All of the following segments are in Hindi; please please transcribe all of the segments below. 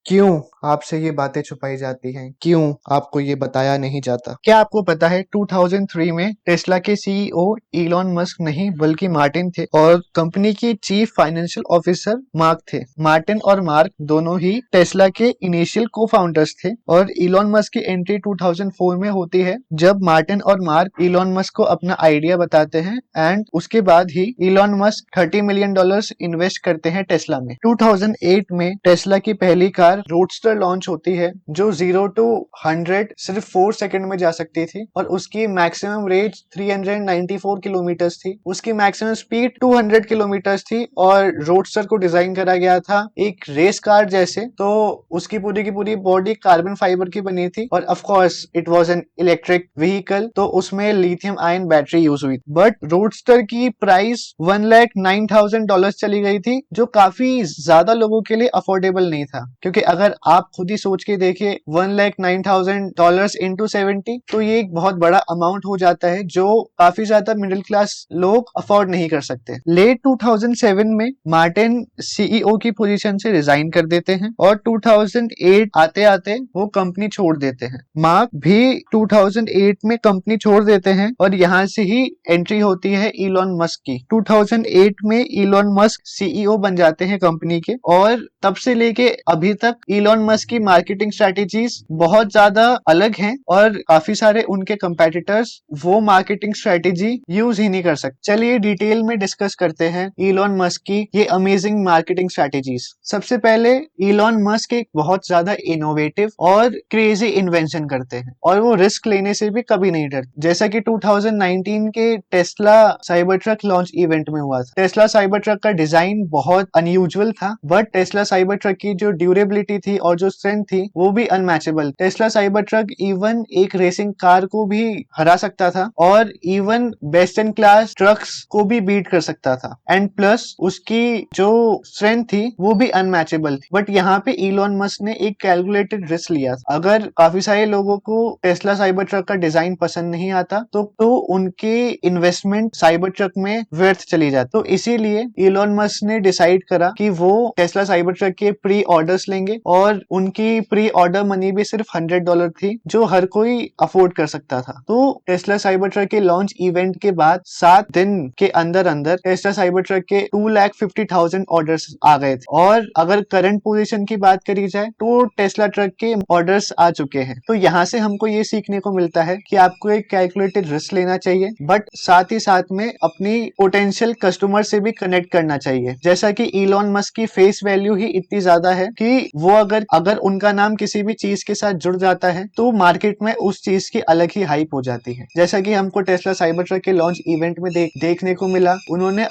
क्यों आपसे ये बातें छुपाई जाती हैं? क्यों आपको ये बताया नहीं जाता? क्या आपको पता है 2003 में टेस्ला के सीईओ इलॉन मस्क नहीं बल्कि मार्टिन थे और कंपनी के चीफ फाइनेंशियल ऑफिसर मार्क थे। मार्टिन और मार्क दोनों ही टेस्ला के इनिशियल को फाउंडर्स थे और इलॉन मस्क की एंट्री 2004 में होती है जब मार्टिन और मार्क इलॉन मस्क को अपना आइडिया बताते हैं एंड उसके बाद ही इलॉन मस्क $30 मिलियन इन्वेस्ट करते हैं टेस्ला में। 2008 में टेस्ला की पहली कार रोडस्टर लॉन्च होती है जो 0 to 100 सिर्फ 4 सेकंड में जा सकती थी और उसकी मैक्सिमम रेंज 394 किलोमीटर थी। उसकी मैक्सिमम स्पीड 200 किलोमीटर थी और रोडस्टर को डिजाइन करा गया था एक रेस कार जैसे, तो उसकी पूरी की पूरी बॉडी कार्बन फाइबर की बनी थी और of course it was an electric vehicle, तो उसमें लिथियम आयन बैटरी यूज हुई। बट रोडस्टर की प्राइस $1,09,000 चली गई थी जो काफी ज्यादा लोगों के लिए अफोर्डेबल नहीं था, क्योंकि अगर आप खुद ही सोच के देखिए $1,09,000 इंटू 70 तो ये एक बहुत बड़ा अमाउंट हो जाता है जो काफी ज्यादा मिडिल क्लास लोग अफोर्ड नहीं कर सकते। लेट 2007 में मार्टिन सीईओ की पोजीशन से रिजाइन कर देते हैं और 2008 आते आते वो कंपनी छोड़ देते हैं। मार्क भी 2008 में कंपनी छोड़ देते हैं और यहाँ से ही एंट्री होती है इलॉन मस्क की। 2008 में इलॉन मस्क सीईओ बन जाते हैं कंपनी के और तब से लेके अभी तक इलॉन मस्क की मार्केटिंग स्ट्रेटेजीज बहुत ज्यादा अलग हैं और काफी सारे उनके कंपेटिटर्स वो मार्केटिंग स्ट्रेटेजी यूज ही नहीं कर सकते। चलिए डिटेल में डिस्कस करते हैं इलॉन मस्क की ये अमेजिंग मार्केटिंग स्ट्रेटेजीज। सबसे पहले इलॉन मस्क एक बहुत ज्यादा इनोवेटिव और क्रेजी इन्वेंशन करते हैं और वो रिस्क लेने से भी कभी नहीं डरते। जैसा कि 2019 के Tesla cyber truck launch event में हुआ था। टेस्ला साइबर ट्रक का डिजाइन बहुत अनयूजुअल था बट टेस्ला साइबर ट्रक की जो ड्यूरेबिलिटी थी और जो स्ट्रेंथ थी वो भी unmatchable. Tesla cyber truck even एक रेसिंग कार को भी हरा सकता था और even best in class trucks को भी बीट कर सकता था एंड प्लस उसकी जो स्ट्रेंथ थी वो भी अनमैचेबल थी। बट यहाँ पे इलॉन मस्क ने एक कैलकुलेटेड रिस्क लिया। अगर काफी सारे लोगों को टेस्ला साइबर ट्रक का डिजाइन पसंद नहीं आता तो उनके इन्वेस्टमेंट साइबर ट्रक में व्यर्थ चली जाती। तो इसीलिए इलॉन मस्क ने डिसाइड करा कि वो टेस्ला साइबर ट्रक के प्री ऑर्डर्स लेंगे और उनकी प्री ऑर्डर मनी भी सिर्फ $100 थी जो हर कोई अफोर्ड कर सकता था। तो टेस्ला साइबर ट्रक के लॉन्च इवेंट के बाद 7 दिन के अंदर अंदर टेस्ला साइबर ट्रक के 2,50,000 ऑर्डर्स आ गए थे और अगर करंट पोजीशन की बात करी जाए तो टेस्ला ट्रक के ऑर्डर्स आ चुके हैं। तो यहाँ से हमको ये सीखने को मिलता है कि आपको एक कैलकुलेटेड रिस्क लेना चाहिए बट साथ ही साथ में अपनी पोटेंशियल कस्टमर से भी कनेक्ट करना चाहिए। जैसा कि इलॉन मस्क की फेस वैल्यू ही इतनी ज्यादा है कि वो अगर उनका नाम किसी भी चीज के साथ जुड़ जाता है तो मार्केट में उस चीज की अलग ही हाइप हो जाती है। जैसा कि हमको टेस्ला साइबर ट्रक के लॉन्च इवेंट में देखने को मिला, उन्होंने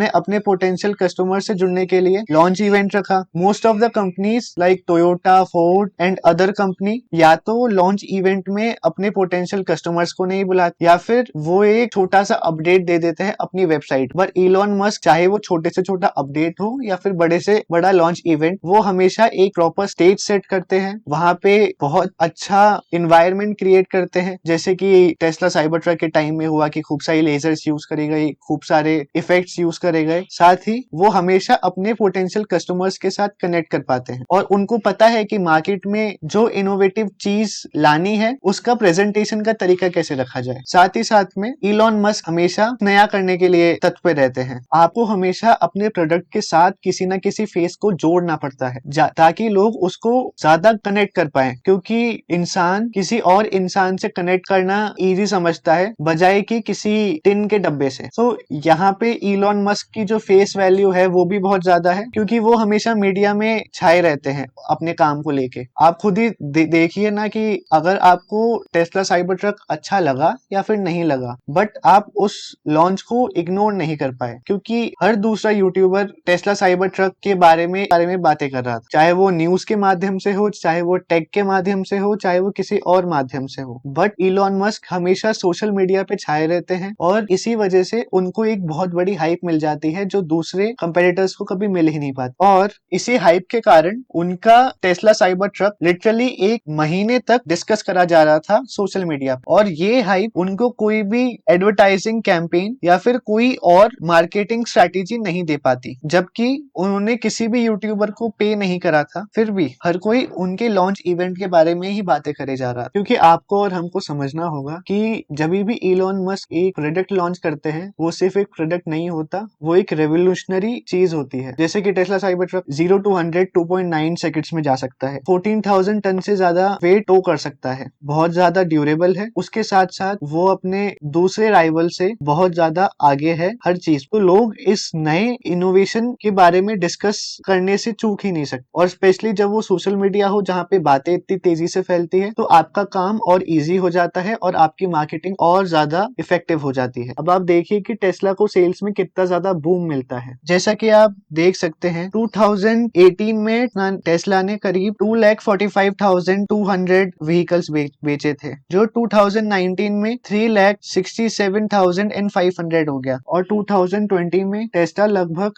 अपने पोटेंशियल कस्टमर से जुड़ने के लिए लॉन्च इवेंट रखा। Most of the companies like Toyota, Ford and other company या तो लॉन्च इवेंट में अपने पोटेंशियल कस्टमर्स को नहीं बुलाते या फिर वो एक छोटा सा अपडेट दे देते हैं अपनी वेबसाइट पर। इलॉन मस्क चाहे वो छोटे से छोटा अपडेट हो या फिर बड़े से बड़ा लॉन्च इवेंट, वो हमेशा एक प्रॉपर स्टेज सेट करते हैं, वहां पे बहुत अच्छा इन्वायरमेंट क्रिएट करते हैं। जैसे कि टेस्ला साइबर ट्रक के टाइम में हुआ कि खूब सारी लेजर्स यूज करी गई, खूब सारे इफेक्ट्स यूज करे गए। साथ ही वो हमेशा अपने पोटेंशियल कस्टमर्स के साथ कनेक्ट कर पाते हैं और उनको पता है कि मार्केट में जो इनोवेटिव चीज लानी है उसका प्रेजेंटेशन का तरीका कैसे रखा जाए। साथ ही साथ में इलॉन मस्क हमेशा नया करने के लिए तत्पर रहते हैं। आपको हमेशा अपने प्रोडक्ट के साथ किसी न किसी फेस को जोड़ना पड़ता है ताकि लोग उसको ज्यादा कनेक्ट कर पाए, क्योंकि इंसान किसी और इंसान से कनेक्ट करना इजी समझता है बजाय कि किसी टिन के डब्बे से। तो यहाँ पे इलॉन मस्क की जो फेस वैल्यू है वो भी बहुत ज्यादा है क्योंकि वो हमेशा मीडिया में छाए रहते हैं अपने काम को लेके। आप खुद ही देखिए ना कि अगर आपको टेस्ला साइबर ट्रक अच्छा लगा या फिर नहीं लगा बट आप उस लॉन्च को इग्नोर नहीं कर पाए क्योंकि हर दूसरा यूट्यूबर टेस्ला साइबर ट्रक के बारे में बातें कर रहा था, चाहे वो न्यूज के माध्यम से हो, चाहे वो टेक के माध्यम से हो, चाहे वो किसी और माध्यम से हो। बट इलॉन मस्क हमेशा सोशल मीडिया पे छाए रहते हैं और इसी वजह से उनको एक बहुत बड़ी हाइप मिल जाती है जो दूसरे कंपेटिटर्स को कभी मिल ही नहीं पाती। और इसी हाइप के कारण उनका टेस्ला साइबर ट्रक लिटरली एक महीने तक डिस्कस करा जा रहा था सोशल मीडिया पर और ये हाइप उनको कोई भी एडवर्टाइजिंग कैंपेन या फिर कोई और मार्केटिंग स्ट्रेटेजी नहीं दे पाती, जबकि उन्होंने किसी भी यूट्यूबर को पे नहीं करा था, फिर भी हर कोई उनके लॉन्च इवेंट के बारे में ही बातें करे जा रहा, क्योंकि आपको और हमको समझना होगा कि जब भी इलॉन मस्क एक प्रोडक्ट लॉन्च करते हैं, वो सिर्फ एक प्रोडक्ट नहीं होता, वो एक रेवोल्यूशनरी चीज होती है। जैसे कि Tesla cyber truck 0 to 100 2.9 seconds में जा सकता है, 14,000 टन से ज्यादा वेट टो कर सकता है, बहुत ज्यादा ड्यूरेबल है, उसके साथ साथ वो अपने दूसरे राइवल से बहुत ज्यादा आगे है हर चीज। तो लोग इस नए इनोवेशन के बारे में डिस्कस करने से चूक ही नहीं सकते, और स्पेशली जब वो सोशल मीडिया हो जहाँ पे बातें इतनी तेजी से फैलती है, तो आपका काम और इजी हो जाता है और आपकी मार्केटिंग और ज्यादा इफेक्टिव हो जाती है। अब आप देखिए कि टेस्ला को सेल्स में कितना ज्यादा बूम मिलता है। जैसा कि आप देख सकते हैं 2018 में टेस्ला ने करीब 2,45,200 व्हीकल्स बेचे थे, जो 2019 में 3,67,500 हो गया, और 2020 में टेस्ला लगभग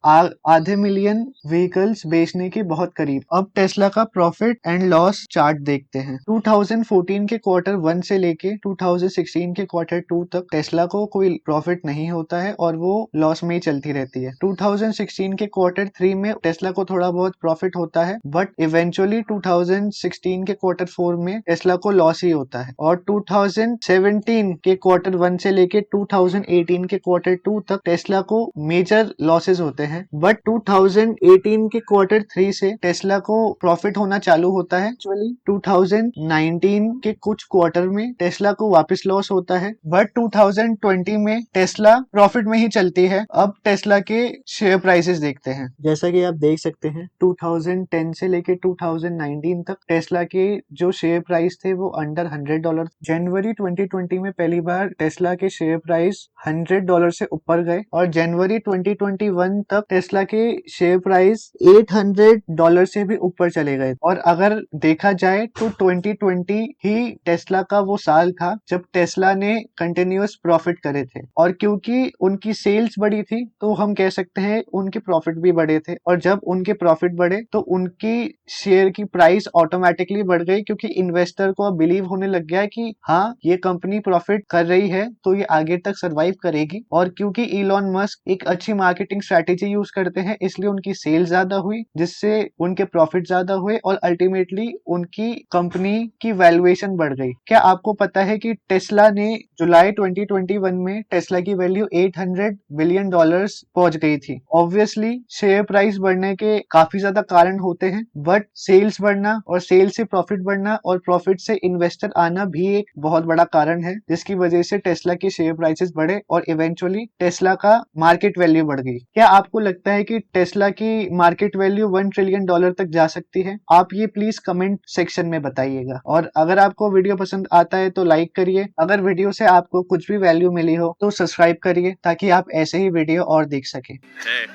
आधे मिलियन व्हीकल्स बेचने के बहुत करीब। अब टेस्ला का प्रॉफिट एंड लॉस चार्ट देखते हैं। 2014 के क्वार्टर 1 से लेके 2016 के क्वार्टर 2 तक टेस्ला को कोई प्रॉफिट नहीं होता है और वो लॉस में ही चलती रहती है। 2016 के क्वार्टर 3 में टेस्ला को थोड़ा बहुत प्रॉफिट होता है, बट इवेंचुअली 2016 के क्वार्टर 4 में टेस्ला को लॉस ही होता है, और 2017 के क्वार्टर 1 से लेके 2018 के क्वार्टर 2 तक टेस्ला को मेजर लॉसेस होते हैं। बट 2018 के क्वार्टर 3 से टेस्ला को प्रॉफिट होना चालू होता है। एक्चुअली 2019 के कुछ क्वार्टर में टेस्ला को वापस लॉस होता है, बट 2020 में टेस्ला प्रॉफिट में ही चलती है। अब टेस्ला के शेयर प्राइसेस देखते हैं। जैसा कि आप देख सकते हैं 2010 से लेके 2019 तक टेस्ला के जो शेयर प्राइस थे वो अंडर $100। जनवरी 2020 में पहली बार टेस्ला के शेयर प्राइस $100 से ऊपर गए, और जनवरी 2021 तक टेस्ला के शेयर प्राइस $800 से भी ऊपर चले गए। और अगर देखा जाए तो 2020 ही टेस्ला का वो साल था जब टेस्ला ने कंटिन्यूअस प्रॉफिट करे थे, और क्योंकि उनकी सेल्स बढ़ी थी तो हम कह सकते हैं उनके प्रॉफिट भी बढ़े थे, और जब उनके प्रॉफिट बढ़े तो उनकी शेयर की प्राइस ऑटोमेटिकली बढ़ गई, क्योंकि इन्वेस्टर को अब बिलीव होने लग गया कि हाँ ये कंपनी प्रॉफिट कर रही है तो ये आगे तक सरवाइव करेगी। और क्योंकि इलॉन मस्क एक अच्छी मार्केटिंग स्ट्रेटेजी यूज करते हैं, इसलिए उनकी सेल ज्यादा हुई, जिससे उनके प्रॉफिट ज्यादा हुए, और अल्टीमेटली उनकी कंपनी की वैल्यूएशन बढ़ गई। क्या आपको पता है कि टेस्ला ने जुलाई 2021 में टेस्ला की वैल्यू $800 बिलियन पहुंच गई थी। ऑब्वियसली शेयर प्राइस बढ़ने के काफी ज्यादा कारण होते हैं, बट सेल्स बढ़ना और सेल्स से प्रॉफिट बढ़ना और प्रॉफिट से इन्वेस्टर आना भी एक बहुत बड़ा कारण है, जिसकी वजह से टेस्ला के शेयर प्राइसेस बढ़े और इवेंचुअली टेस्ला का मार्केट वैल्यू बढ़ गई। क्या आपको लगता है कि टेस्ला की मार्केट वैल्यू $1 ट्रिलियन तक जा सकती है? आप ये प्लीज कमेंट सेक्शन में बताइएगा। और अगर आपको वीडियो पसंद आता है तो लाइक करिए, अगर वीडियो से आपको कुछ भी वैल्यू मिली हो तो सब्सक्राइब करिए, ताकि आप ऐसे ही वीडियो और देख सके। Hey,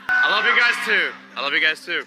I love you guys too. I love you guys too.